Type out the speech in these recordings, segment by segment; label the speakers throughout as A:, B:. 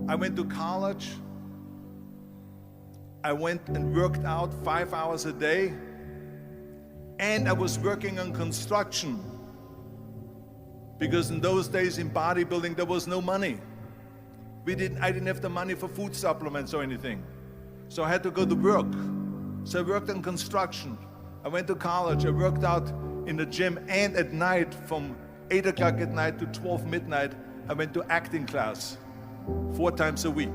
A: I went to college. I went and worked out 5 hours a day, and I was working on construction, because in those days in bodybuilding there was no money. I didn't have the money for food supplements or anything, so I had to go to work. So I worked on construction. I went to college. I worked out in the gym, and at night from 8 o'clock at night to 12 midnight, I went to acting class 4 times a week.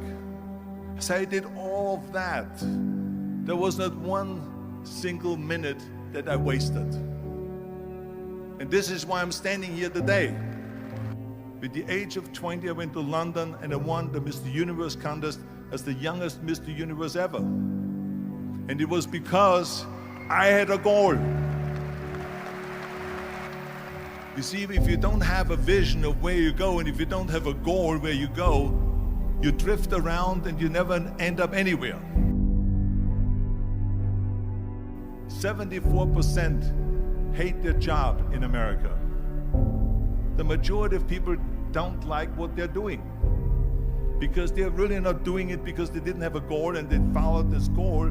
A: So I did all of that. There was not one single minute that I wasted. And this is why I'm standing here today. With the age of 20, I went to London and I won the Mr. Universe contest as the youngest Mr. Universe ever. And it was because I had a goal. You see, if you don't have a vision of where you go, and if you don't have a goal where you go, you drift around and you never end up anywhere. 74% hate their job in America. The majority of people don't like what they're doing because they're really not doing it because they didn't have a goal and they followed this goal.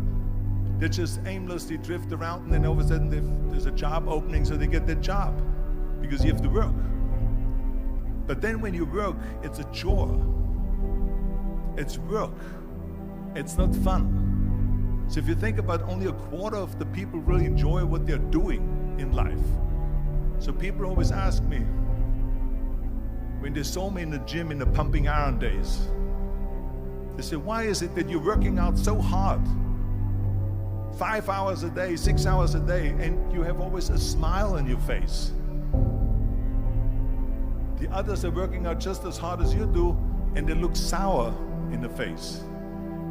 A: They just aimlessly drift around, and then all of a sudden there's a job opening, so they get that job because you have to work. But then when you work, it's a chore. It's work. It's not fun. So if you think about, only a quarter of the people really enjoy what they're doing in life. So people always ask me, when they saw me in the gym in the pumping iron days, they say, why is it that you're working out so hard? 5 hours a day, 6 hours a day, and you have always a smile on your face. The others are working out just as hard as you do, and they look sour in the face.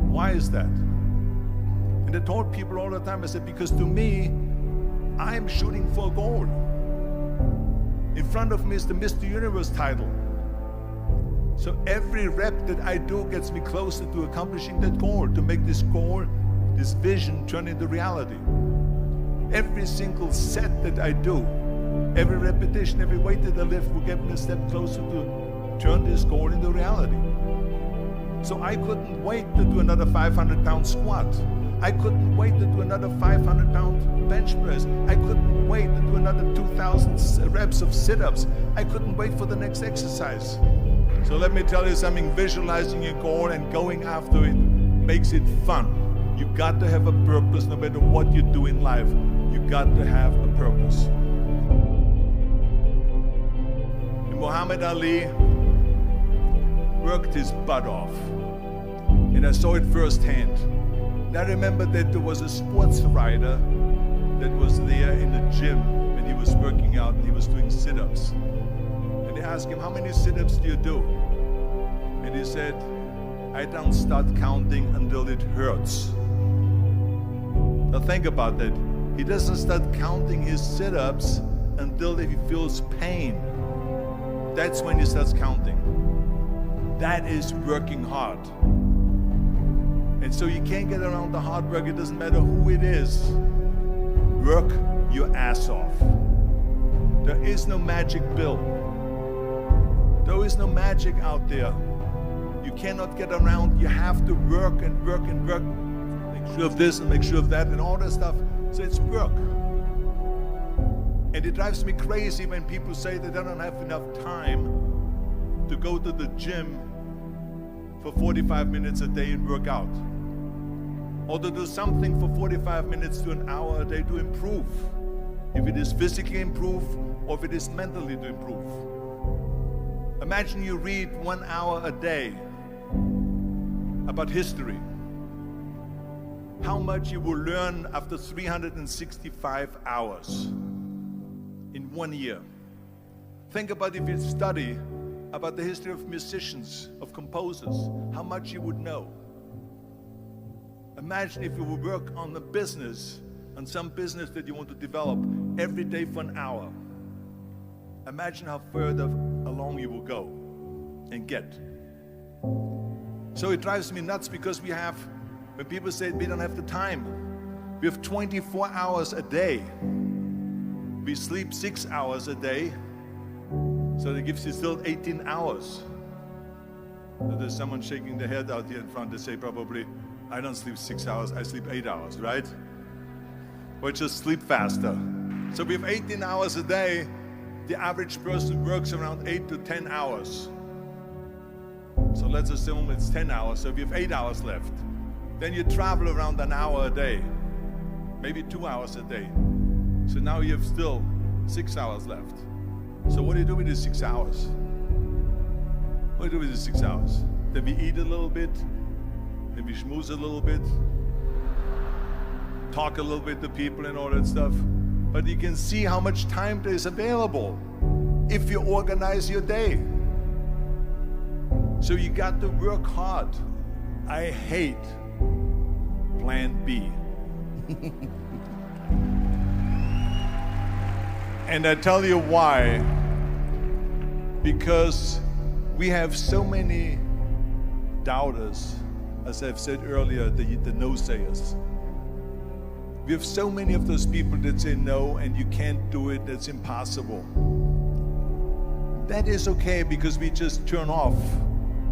A: Why is that? And I told people all the time, I said, because to me, I'm shooting for a goal. In front of me is the Mr. Universe title. So every rep that I do gets me closer to accomplishing that goal, to make this goal, this vision, turn into reality. Every single set that I do, every repetition, every weight that I lift will get me a step closer to turn this goal into reality. So I couldn't wait to do another 500-pound squat. I couldn't wait to do another 500-pound bench press. I couldn't wait to do another 2,000 reps of sit-ups. I couldn't wait for the next exercise. So let me tell you something, visualizing your goal and going after it makes it fun. You got to have a purpose no matter what you do in life. You got to have a purpose. And Muhammad Ali worked his butt off. And I saw it firsthand. And I remember that there was a sports writer that was there in the gym when he was working out and he was doing sit-ups. And they asked him, how many sit-ups do you do? And he said, I don't start counting until it hurts. Now think about that. He doesn't start counting his sit-ups until he feels pain. That's when he starts counting. That is working hard. And so you can't get around the hard work. It doesn't matter who it is. Work your ass off. There is no magic pill. There is no magic out there. You cannot get around. You have to work and work and work. Make sure of this and make sure of that and all that stuff. So it's work. And it drives me crazy when people say they don't have enough time to go to the gym for 45 minutes a day and work out. Or to do something for 45 minutes to an hour a day to improve. If it is physically improve or if it is mentally to improve. Imagine you read 1 hour a day about history. How much you will learn after 365 hours in 1 year. Think about if you study about the history of musicians, of composers, how much you would know. Imagine if you would work on a business, on some business that you want to develop every day for an hour. Imagine how further along you will go and get. So it drives me nuts because when people say we don't have the time, we have 24 hours a day. We sleep 6 hours a day, so that gives you still 18 hours. There's someone shaking their head out here in front. They say probably, I don't sleep 6 hours, I sleep 8 hours, right? Or just sleep faster. So we have 18 hours a day. The average person works around 8 to 10 hours. So let's assume it's 10 hours, so we have 8 hours left. Then you travel around an hour a day, maybe 2 hours a day. So now you have still 6 hours left. So what do you do with these 6 hours? What do you do with these 6 hours? Then we eat a little bit, then we schmooze a little bit, talk a little bit to people and all that stuff. But you can see how much time there is available if you organize your day. So you got to work hard. I hate plan B. And I tell you why. Because we have so many doubters, as I've said earlier, the no-sayers. We have so many of those people that say no and you can't do it, that's impossible. That is okay because we just turn off,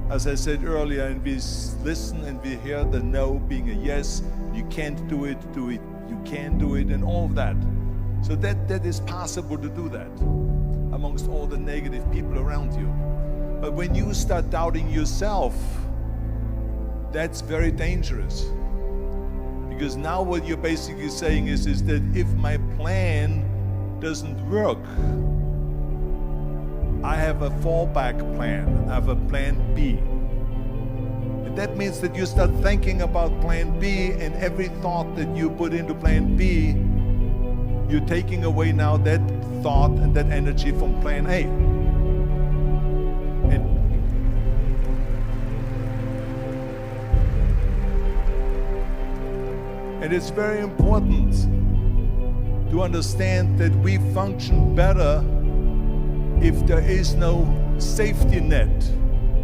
A: as I said earlier, and we listen and we hear the no being a yes. You can't do it, you can do it, and all of that. So that is possible to do that amongst all the negative people around you. But when you start doubting yourself, that's very dangerous. Because now what you're basically saying is that if my plan doesn't work, I have a fallback plan, I have a plan B. And that means that you start thinking about plan B, and every thought that you put into plan B, you're taking away now that thought and that energy from plan A. And it's very important to understand that we function better if there is no safety net,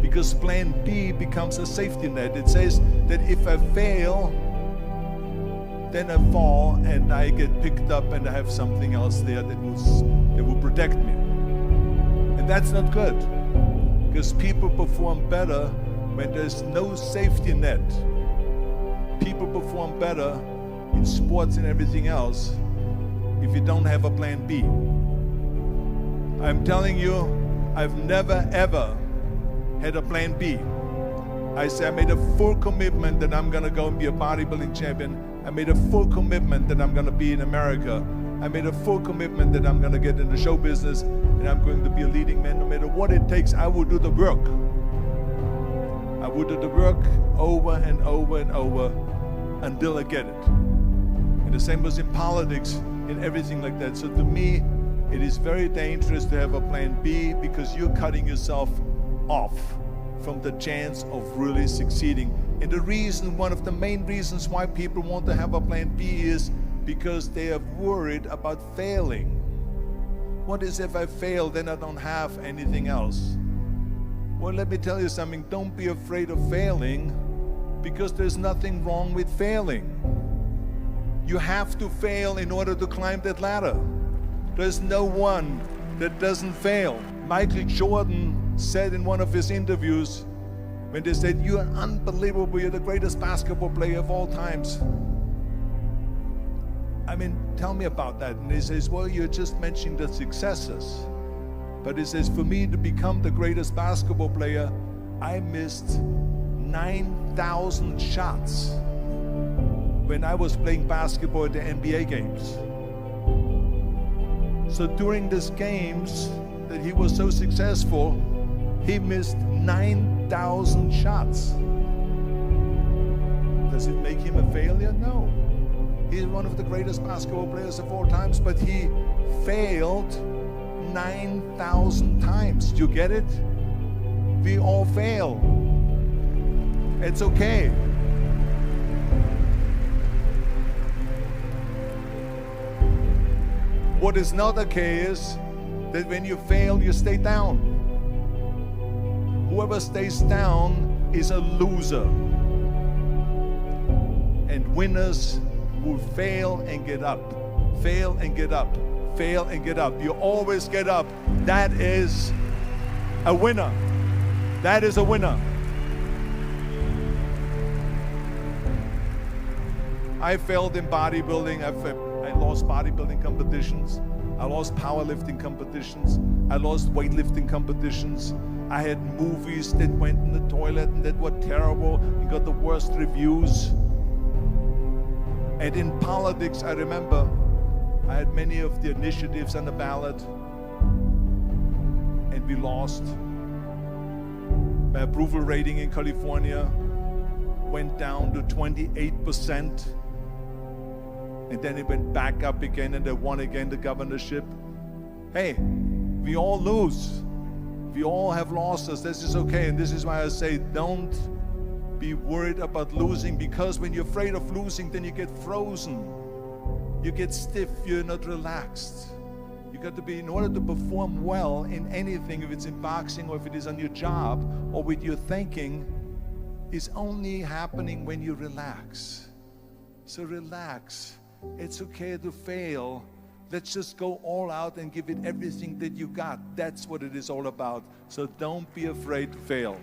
A: because plan B becomes a safety net. It says that if I fail, then I fall and I get picked up and I have something else there that will protect me. And that's not good, because people perform better when there's no safety net. People perform better in sports and everything else if you don't have a plan B. I'm telling you, I've never ever had a plan B. I made a full commitment that I'm gonna go and be a bodybuilding champion. I made a full commitment that I'm gonna be in America. I made a full commitment that I'm gonna get in the show business and I'm going to be a leading man. No matter what it takes, I will do the work. I will do the work over and over and over until I get it. And the same was in politics and everything like that. So to me, it is very dangerous to have a plan B, because you're cutting yourself off from the chance of really succeeding. And the reason, one of the main reasons why people want to have a plan B is because they are worried about failing. What is if I fail, then I don't have anything else? Well, let me tell you something, don't be afraid of failing, because there's nothing wrong with failing. You have to fail in order to climb that ladder. There's no one that doesn't fail. Michael Jordan said in one of his interviews, when they said, "You're unbelievable, you're the greatest basketball player of all times." I mean, tell me about that. And he says, well, you're just mentioning the successes. But he says, for me to become the greatest basketball player, I missed 9,000 shots when I was playing basketball at the NBA games. So during these games that he was so successful, he missed 9,000 shots. Does it make him a failure? No. He's one of the greatest basketball players of all times, but he failed 9,000 times. Do you get it? We all fail. It's okay. What is not okay is that when you fail, you stay down. Whoever stays down is a loser. And winners will fail and get up, fail and get up, fail and get up. You always get up. That is a winner. That is a winner. I failed in bodybuilding. I lost bodybuilding competitions. I lost powerlifting competitions. I lost weightlifting competitions. I had movies that went in the toilet and that were terrible and got the worst reviews. And in politics, I remember I had many of the initiatives on the ballot, and we lost. My approval rating in California went down to 28%, and then it went back up again, and I won again the governorship. Hey, we all lose. We all have losses. This is okay, and this is why I say don't be worried about losing, because when you're afraid of losing, then you get frozen. You get stiff, you're not relaxed. You got to be, in order to perform well in anything, if it's in boxing or if it is on your job or with your thinking, is only happening when you relax. So relax. It's okay to fail. Let's just go all out and give it everything that you got. That's what it is all about. So don't be afraid to fail.